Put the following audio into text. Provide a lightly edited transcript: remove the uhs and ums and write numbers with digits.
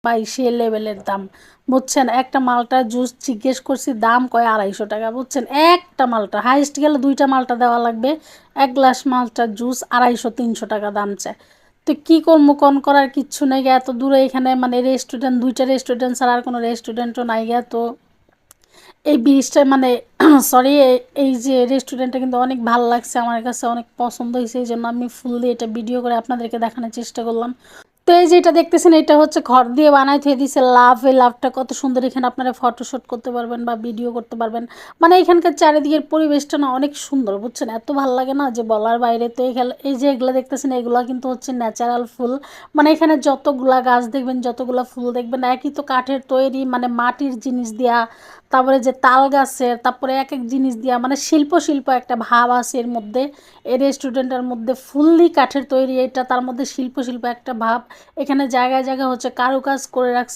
ভাই সে লেভেলের দাম, বুঝছেন। একটা মালটা জুস জিজ্ঞেস করছি, দাম কয় 250 টাকা, বুঝছেন। একটা মালটা হাইস্ট গেলে 2টা মালটা দেওয়া লাগবে, 1 গ্লাস মালটার জুস 250-300 টাকা দাম চায়। তো কী করবো, করার কিচ্ছু নেই গা, এত দূরে এখানে মানে রেস্টুরেন্ট, 2টা রেস্টুরেন্ট ছাড়া আর কোনো রেস্টুরেন্টও নাই গা। তো এই ব্রিজটা মানে সরি, এই যে রেস্টুরেন্টটা কিন্তু অনেক ভালো লাগছে আমার কাছে, অনেক পছন্দ হয়েছে, এই জন্য আমি ফুললি এটা ভিডিও করে আপনাদেরকে দেখানোর চেষ্টা করলাম। তো এই যেটা দেখতেছেন, এটা হচ্ছে ঘর দিয়ে বানাই থুয়ে দিছে লাভ। এই লাভটা কত সুন্দর, এখানে আপনারা ফটোশ্যুট করতে পারবেন বা ভিডিও করতে পারবেন। মানে এখানকার চারিদিকের পরিবেশটা না অনেক সুন্দর, বুঝছেন, এত ভালো লাগে না যে বলার বাইরে। তো এই যে এগুলো দেখতেছেন, এগুলো কিন্তু হচ্ছে ন্যাচারাল ফুল। মানে এখানে যতগুলা গাছ দেখবেন, যতগুলা ফুল দেখবেন, একই তো কাঠের তৈরি, মানে মাটির জিনিস দিয়া, তারপরে যে তাল গাছের, তারপরে এক এক জিনিস দিয়া, মানে শিল্প শিল্প একটা ভাব আছে এর মধ্যে। এই রেস্টুরেন্টের মধ্যে ফুললি কাঠের তৈরি এটা, তার মধ্যে শিল্প শিল্প একটা ভাব। এখানে জায়গায় জায়গায় হচ্ছে কারুকাজ করে রাখছে।